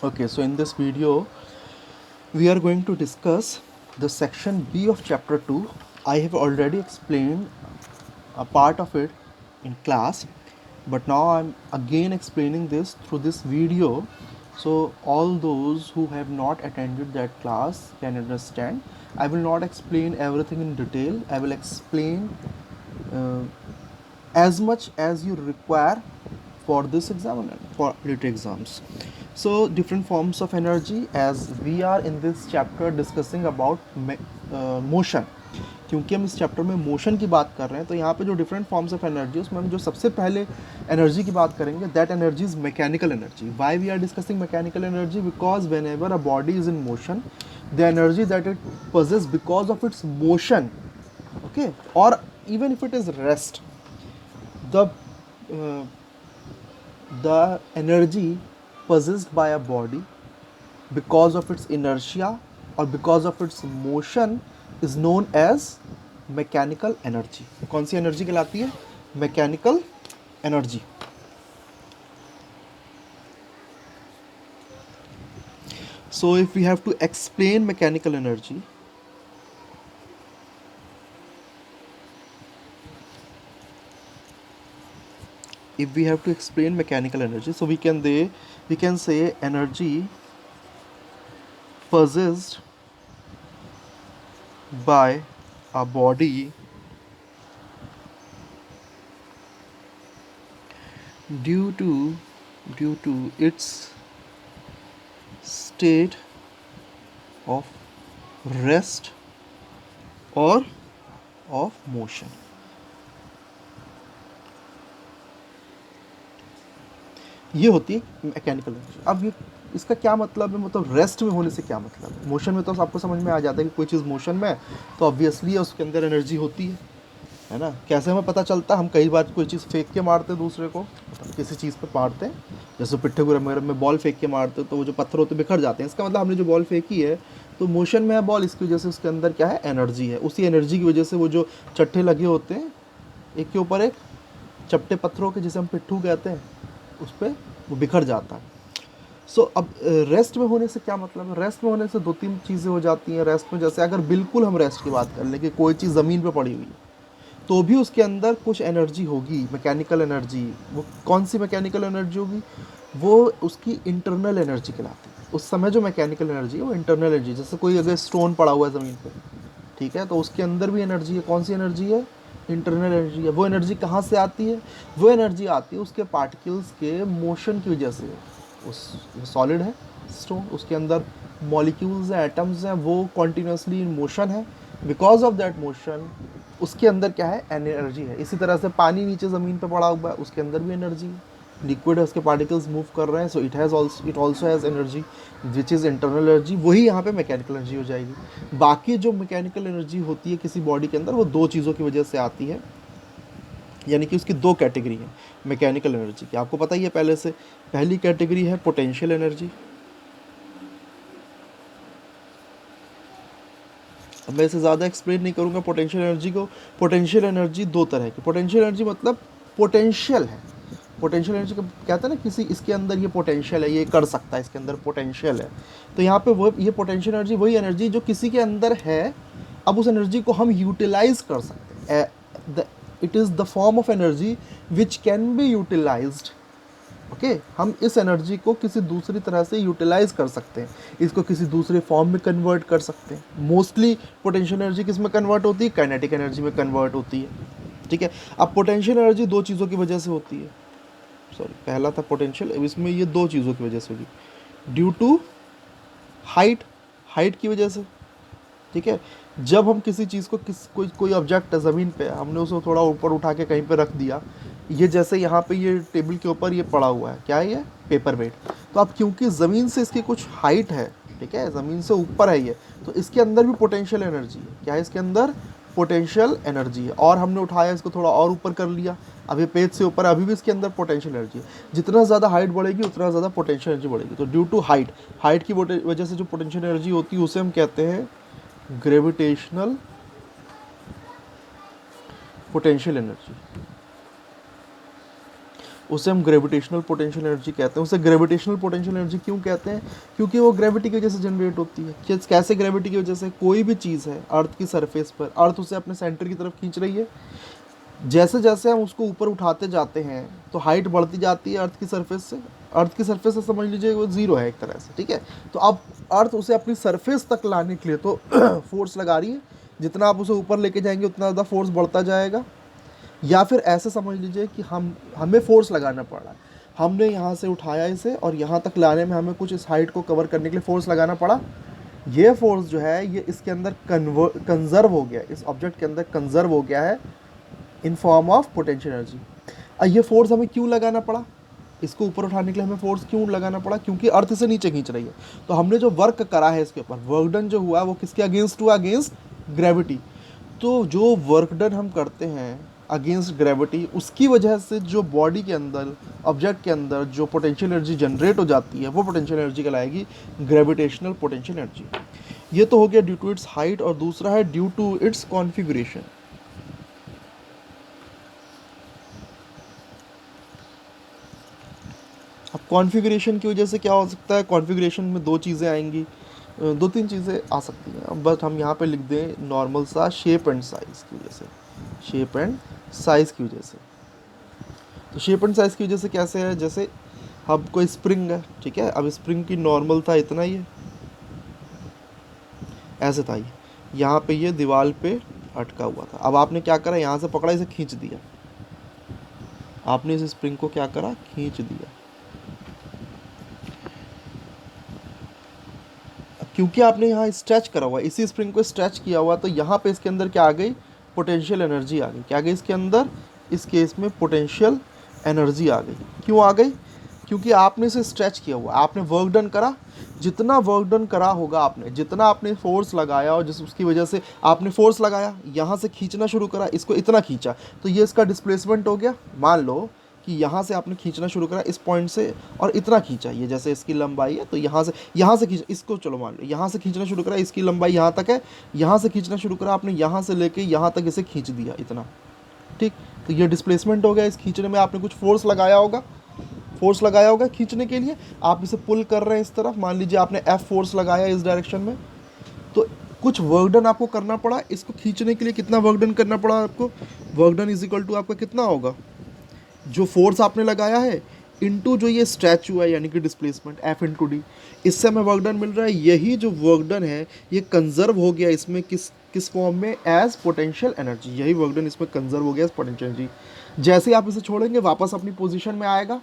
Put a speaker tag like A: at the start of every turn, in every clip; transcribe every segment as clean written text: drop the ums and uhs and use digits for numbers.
A: Okay, so in this video, we are going to discuss the section B of chapter 2. I have already explained a part of it in class, but now I'm again explaining this through this video, so all those who have not attended that class can understand. I will not explain everything in detail. I will explain uh, as much as you require for this exam and for later exams. So different forms of energy, as we are in this chapter discussing about motion, क्योंकि हम इस chapter में motion की बात कर रहे हैं, तो यहाँ पे जो डिफरेंट फॉर्म्स ऑफ एनर्जी उसमें हम जो सबसे पहले एनर्जी की बात करेंगे, that energy is mechanical energy. Why we are discussing mechanical energy? Because whenever a body is in motion, the energy that it possess because of its motion, okay, or even if it is rest, the uh, the energy possessed by a body because of its inertia or because of its motion is known as mechanical energy. कौन सी energy कहलाती है? Mechanical energy. So if we have to explain mechanical energy, so we can say energy possessed by a body due to its state of rest or of motion. ये होती है mechanical energy. अब ये इसका क्या मतलब है, मतलब रेस्ट में होने से क्या मतलब है? मोशन में तो आपको समझ में आ जाता है कि कोई चीज़ मोशन में है तो ऑब्वियसली उसके अंदर एनर्जी होती है ना. कैसे हमें पता चलता है? हम कई बार कोई चीज़ फेंक के मारते हैं दूसरे को, किसी चीज़ पर मारते हैं, जैसे पिट्ठे वगैरह में बॉल फेंक के मारते हो तो वो जो पत्थर होते बिखर जाते हैं. इसका मतलब हमने जो बॉल फेंकी है तो मोशन में है बॉल, इसकी वजह से उसके अंदर क्या है? एनर्जी है. उसी एनर्जी की वजह से वो जो चट्टे लगे होते हैं एक के ऊपर एक, चपटे पत्थरों के, जिसे हम पिट्ठू कहते हैं, उस पर वो बिखर जाता है. सो अब रेस्ट में होने से क्या मतलब है? रेस्ट में होने से दो तीन चीज़ें हो जाती हैं रेस्ट में. जैसे अगर बिल्कुल हम रेस्ट की बात कर लें कि कोई चीज़ ज़मीन पे पड़ी हुई है तो भी उसके अंदर कुछ एनर्जी होगी, मैकेनिकल एनर्जी. वो कौन सी मैकेनिकल एनर्जी होगी? वो उसकी इंटरनल एनर्जी कहलाती है. उस समय जो मैकेनिकल एनर्जी है वो इंटरनल एनर्जी. जैसे कोई अगर स्टोन पड़ा हुआ है ज़मीन पर, ठीक है, तो उसके अंदर भी एनर्जी है. कौन सी एनर्जी है? इंटरनल एनर्जी है. वो एनर्जी कहाँ से आती है? वो एनर्जी आती है उसके पार्टिकल्स के मोशन की वजह से. उस सॉलिड है स्टोन, उसके अंदर मॉलिक्यूल्स हैं, एटम्स हैं, वो कॉन्टीन्यूसली इन मोशन है. बिकॉज ऑफ दैट मोशन उसके अंदर क्या है? एनर्जी है. इसी तरह से पानी नीचे ज़मीन पे पड़ा हुआ है, उसके अंदर भी एनर्जी है. लिक्विड है, उसके पार्टिकल्स मूव कर रहे हैं, so it also has energy which is internal energy. वही यहाँ पे मैकेनिकल एनर्जी हो जाएगी. बाकी जो मैकेनिकल एनर्जी होती है किसी बॉडी के अंदर, वो दो चीज़ों की वजह से आती है, यानी कि उसकी दो कैटेगरी है मैकेनिकल एनर्जी की. आपको पता ही है पहले से. पहली कैटेगरी है पोटेंशियल एनर्जी. अब मैं इसे ज़्यादा एक्सप्लेन नहीं करूँगा पोटेंशियल एनर्जी को. पोटेंशियल एनर्जी दो तरह की. पोटेंशियल एनर्जी मतलब पोटेंशियल है. पोटेंशियल एनर्जी को कहते हैं ना, किसी इसके अंदर ये पोटेंशियल है, ये कर सकता है, इसके अंदर पोटेंशियल है. तो यहाँ पे वो ये पोटेंशियल एनर्जी वही एनर्जी जो किसी के अंदर है. अब उस एनर्जी को हम यूटिलाइज कर सकते हैं. It is the form of energy which can be utilized. Okay, हम इस एनर्जी को किसी दूसरी तरह से यूटिलाइज कर सकते हैं, इसको किसी दूसरे फॉर्म में कन्वर्ट कर सकते हैं. मोस्टली पोटेंशियल एनर्जी किस में कन्वर्ट होती है? काइनेटिक एनर्जी में कन्वर्ट होती है. ठीक है. अब पोटेंशियल एनर्जी दो चीज़ों की वजह से होती है. सॉरी, पहला था पोटेंशियल, इसमें ये दो चीज़ों की वजह से होगी. ड्यू टू हाइट की वजह से. ठीक है. जब हम किसी चीज़ को कोई ऑब्जेक्ट है ज़मीन पे, हमने उसको थोड़ा ऊपर उठा के कहीं पे रख दिया, ये जैसे यहाँ पे ये टेबल के ऊपर ये पड़ा हुआ है, क्या है ये? Paperweight. तो अब क्योंकि ज़मीन से इसकी कुछ हाइट है, ठीक है, ज़मीन से ऊपर है ये, तो इसके अंदर भी पोटेंशियल एनर्जी है. क्या है इसके अंदर? पोटेंशियल एनर्जी है. और हमने उठाया इसको थोड़ा और ऊपर कर लिया, अभी पेज से ऊपर, अभी भी इसके अंदर पोटेंशियल एनर्जी है. जितना ज़्यादा हाइट बढ़ेगी उतना ज़्यादा पोटेंशियल एनर्जी बढ़ेगी. तो ड्यू टू हाइट की वजह से जो पोटेंशियल एनर्जी होती है उसे हम कहते हैं ग्रेविटेशनल पोटेंशियल एनर्जी. उसे हम ग्रेविटेशनल पोटेंशियल एनर्जी कहते हैं। उसे ग्रेविटेशनल पोटेंशियल एनर्जी क्यों कहते हैं? क्योंकि वो ग्रेविटी की वजह से जनरेट होती है। कैसे ग्रेविटी की वजह से? कोई भी चीज़ है अर्थ की सरफेस पर, अर्थ उसे अपने सेंटर की तरफ खींच रही है। जैसे जैसे हम उसको ऊपर उठाते जाते हैं तो हाइट बढ़ती जाती है अर्थ की सरफेस से। अर्थ की सरफेस से समझ लीजिए वो ज़ीरो है एक तरह से, ठीक है। तो अब अर्थ उसे अपनी सरफेस तक लाने के लिए तो फोर्स लगा रही है। जितना आप उसे ऊपर लेके जाएंगे उतना ज़्यादा फोर्स बढ़ता जाएगा। या फिर ऐसे समझ लीजिए कि हमें फोर्स लगाना पड़ रहा है। हमने यहाँ से उठाया इसे और यहाँ तक लाने में हमें कुछ इस हाइट को कवर करने के लिए फोर्स लगाना पड़ा। ये फोर्स जो है ये इसके अंदर कंजर्व हो गया, इस ऑब्जेक्ट के अंदर कंजर्व हो गया है in form of potential energy. अब ये फोर्स हमें क्यों लगाना पड़ा? इसको ऊपर उठाने के लिए हमें फोर्स क्यों लगाना पड़ा? क्योंकि अर्थ से नीचे खींच रही है। तो हमने जो वर्क करा है इसके ऊपर, वर्क डन जो हुआ वो किसके अगेंस्ट हुआ? Against gravity. तो जो वर्क डन हम करते हैं अगेंस्ट ग्रेविटी, उसकी वजह से जो बॉडी के अंदर, ऑब्जेक्ट के अंदर जो पोटेंशियल एनर्जी जनरेट हो जाती है वो पोटेंशियल एनर्जी कहलाएगी ग्रेविटेशनल पोटेंशियल एनर्जी। ये तो हो गया ड्यू टू इट्स हाइट, और दूसरा है ड्यू टू इट्स कॉन्फिगरेशन। अब कॉन्फ़िगरेशन की वजह से क्या हो सकता है? कॉन्फ़िगरेशन में दो चीज़ें आएंगी, दो तीन चीज़ें आ सकती हैं। अब बस हम यहाँ पे लिख दें नॉर्मल सा, शेप एंड साइज़ की वजह से। शेप एंड साइज़ की वजह से। तो शेप एंड साइज़ की वजह से कैसे है? जैसे अब कोई स्प्रिंग है, ठीक है। अब स्प्रिंग की नॉर्मल था इतना ही है, ऐसे था ये, यहाँ पे ये दीवार पे अटका हुआ था। अब आपने क्या करा? यहाँ से पकड़ा, इसे खींच दिया। आपने इस स्प्रिंग को क्या करा? खींच दिया। क्योंकि आपने यहाँ स्ट्रेच करा हुआ, इसी स्प्रिंग को स्ट्रेच किया हुआ, तो यहाँ पे इसके अंदर क्या आ गई? पोटेंशियल एनर्जी आ गई। क्या आ गई इसके अंदर? इस केस में पोटेंशियल एनर्जी आ गई। क्यों आ गई? क्योंकि आपने इसे स्ट्रेच किया हुआ, आपने वर्क डन करा। जितना वर्क डन करा होगा आपने, जितना आपने फोर्स लगाया और जिस उसकी वजह से आपने फोर्स लगाया, यहाँ से खींचना शुरू करा, इसको इतना खींचा, तो ये इसका डिस्प्लेसमेंट हो गया। मान लो कि यहाँ से आपने खींचना शुरू करा इस पॉइंट से और इतना खींचा, ये जैसे इसकी लंबाई है, तो यहाँ से खींच, इसको चलो मान लो यहाँ से खींचना शुरू करा, इसकी लंबाई यहाँ तक है, यहाँ से खींचना शुरू करा आपने, यहाँ से लेके यहाँ तक इसे खींच दिया इतना, ठीक। तो ये डिस्प्लेसमेंट हो गया। इस खींचने में आपने कुछ फोर्स लगाया होगा, फोर्स लगाया होगा खींचने के लिए। आप इसे पुल कर रहे हैं इस तरफ, मान लीजिए आपने एफ फोर्स लगाया इस डायरेक्शन में, तो कुछ वर्क डन आपको करना पड़ा। इसको खींचने के लिए कितना वर्क डन करना पड़ा आपको? Work done is equal to आपका कितना होगा? जो फोर्स आपने लगाया है इनटू जो ये स्ट्रेच हुआ है, यानी कि डिस्प्लेसमेंट, एफ इंटू डी, इससे हमें वर्क डन मिल रहा है। यही जो वर्क डन है ये कंजर्व हो गया इसमें किस फॉर्म में? As potential energy. यही वर्क डन इसमें कंजर्व हो गया एज पोटेंशियल एनर्जी। जैसे ही आप इसे छोड़ेंगे वापस अपनी पोजीशन में आएगा।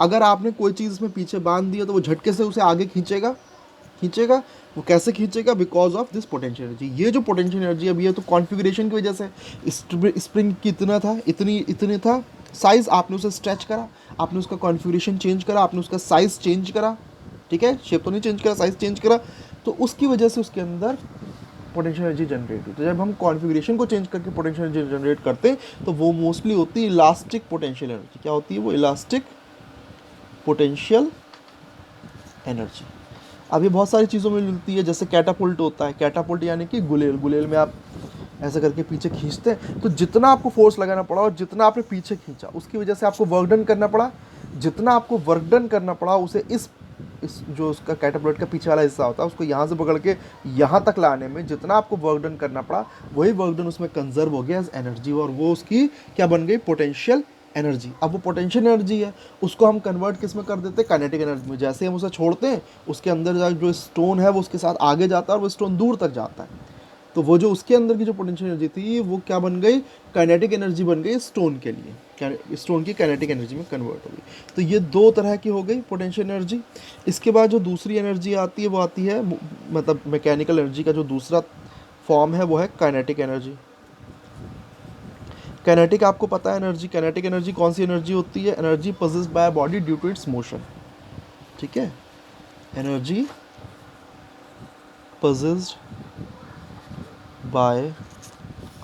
A: अगर आपने कोई चीज़ इसमें पीछे बांध दिया तो वो झटके से उसे आगे खींचेगा। वो कैसे खींचेगा? Because of this potential energy. ये जो पोटेंशियल एनर्जी अभी है तो कॉन्फ़िगरेशन की वजह से, स्प्रिंग कितना था, इतनी था साइज़, आपने उसे स्ट्रेच करा, आपने उसका कॉन्फ़िगरेशन चेंज करा, आपने उसका साइज़ चेंज करा, ठीक है। शेप तो नहीं चेंज करा, साइज़ चेंज करा, तो उसकी वजह से उसके अंदर पोटेंशियल एनर्जी जनरेट हुई। तो जब हम कॉन्फ़िगरेशन को चेंज करके पोटेंशियल एनर्जी जनरेट करते हैं तो वो मोस्टली होती है इलास्टिक पोटेंशियल एनर्जी। क्या होती है वो? Elastic potential energy. अब ये बहुत सारी चीज़ों में मिलती है, जैसे कैटापुल्ट होता है। कैटापुल्ट यानी कि गुलेल में आप ऐसा करके पीछे खींचते हैं, तो जितना आपको फोर्स लगाना पड़ा और जितना आपने पीछे खींचा उसकी वजह से आपको वर्क डन करना पड़ा। जितना आपको वर्क डन करना पड़ा उसे इस जो उसका कैटापुल्ट का पीछे वाला हिस्सा होता है उसको यहाँ से पकड़ के यहाँ तक लाने में जितना आपको वर्क डन करना पड़ा, वही वर्क डन उसमें कंजर्व हो गया एज एनर्जी, और वो उसकी क्या बन गई? Potential energy. अब वो पोटेंशियल एनर्जी है उसको हम कन्वर्ट किस में कर देते हैं? काइनेटिक एनर्जी में। जैसे हम उसे छोड़ते हैं उसके अंदर जो स्टोन है वो उसके साथ आगे जाता है और वो स्टोन दूर तक जाता है, तो वो जो उसके अंदर की जो पोटेंशियल एनर्जी थी वो क्या बन गई? काइनेटिक एनर्जी बन गई स्टोन के लिए, स्टोन की काइनेटिक एनर्जी में कन्वर्ट हो गई। तो ये दो तरह की हो गई पोटेंशियल एनर्जी। इसके बाद जो दूसरी एनर्जी आती है वो आती है, मतलब मैकेनिकल एनर्जी का जो दूसरा फॉर्म है वो है काइनेटिक एनर्जी। काइनेटिक आपको पता है एनर्जी, काइनेटिक एनर्जी कौन सी एनर्जी होती है? Energy possessed by body due to its motion, ठीक है। Energy possessed by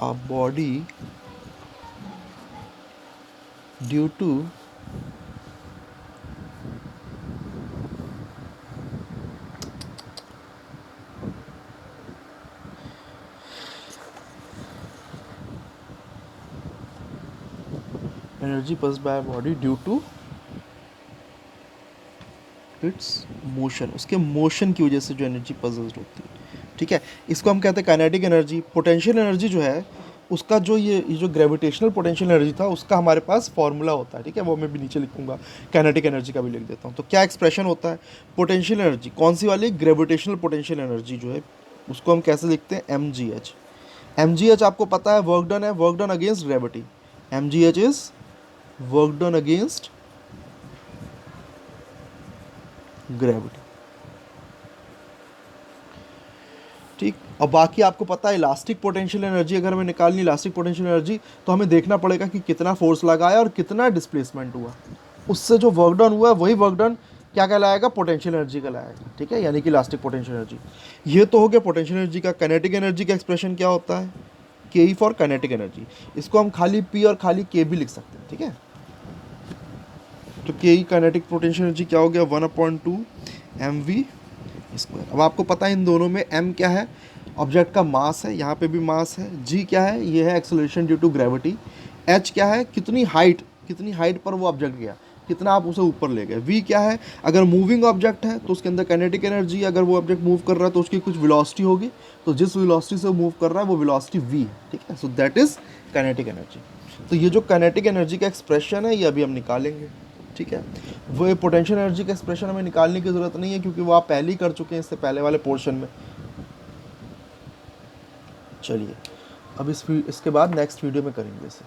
A: a body due to energy possessed by a body due to it's motion, उसके motion की वजह से जो एनर्जी पजेस्ड होती है, ठीक है। इसको हम कहते हैं काइनेटिक एनर्जी। पोटेंशियल एनर्जी जो है उसका जो ये जो ग्रेविटेशनल पोटेंशियल एनर्जी था उसका हमारे पास फॉर्मूला होता है, ठीक है, वो मैं भी नीचे लिखूंगा, काइनेटिक एनर्जी का भी लिख देता हूँ। तो क्या एक्सप्रेशन होता है पोटेंशियल एनर्जी, कौन सी वाली, ग्रेविटेशनल पोटेंशियल एनर्जी जो है उसको हम कैसे लिखते हैं, M G H. M G H आपको पता है वर्क डन है, work done against gravity. M G H is work done against gravity, ठीक। अब बाकी आपको पता है इलास्टिक पोटेंशियल एनर्जी, अगर हमें निकालनी इलास्टिक पोटेंशियल एनर्जी तो हमें देखना पड़ेगा कि कितना फोर्स लगा है और कितना डिस्प्लेसमेंट हुआ, उससे जो वर्क डन हुआ है वही वर्क डन क्या कहलाएगा, पोटेंशियल एनर्जी कहलाएगा, ठीक है, यानी कि इलास्टिक पोटेंशियल एनर्जी। ये तो हो गया पोटेंशियल एनर्जी का। काइनेटिक एनर्जी का एक्सप्रेशन क्या होता है, के ई फॉर काइनेटिक एनर्जी। इसको हम खाली पी और खाली के भी लिख सकते हैं, ठीक है। तो के ई काइनेटिक पोटेंशियल एनर्जी क्या हो गया, 1/2 mv स्क्वायर। अब आपको पता है इन दोनों में m क्या है, ऑब्जेक्ट का मास है, यहाँ पे भी मास है। g क्या है, ये है acceleration due to gravity. h क्या है, कितनी हाइट पर वो ऑब्जेक्ट गया, कितना आप उसे ऊपर ले गए। v क्या है, अगर मूविंग ऑब्जेक्ट है तो उसके अंदर काइनेटिक एनर्जी, अगर वो ऑब्जेक्ट मूव कर रहा है तो उसकी कुछ वेलोसिटी होगी, तो जिस वेलोसिटी से मूव कर रहा है वो वेलोसिटी v है, ठीक है। So that is kinetic energy. तो ये जो काइनेटिक एनर्जी का एक्सप्रेशन है ये अभी हम निकालेंगे, ठीक है। वो पोटेंशियल एनर्जी का एक्सप्रेशन हमें निकालने की ज़रूरत नहीं है क्योंकि वो आप पहले ही कर चुके हैं इससे पहले वाले पोर्शन में। चलिए अब इसके बाद नेक्स्ट वीडियो में करेंगे इसे।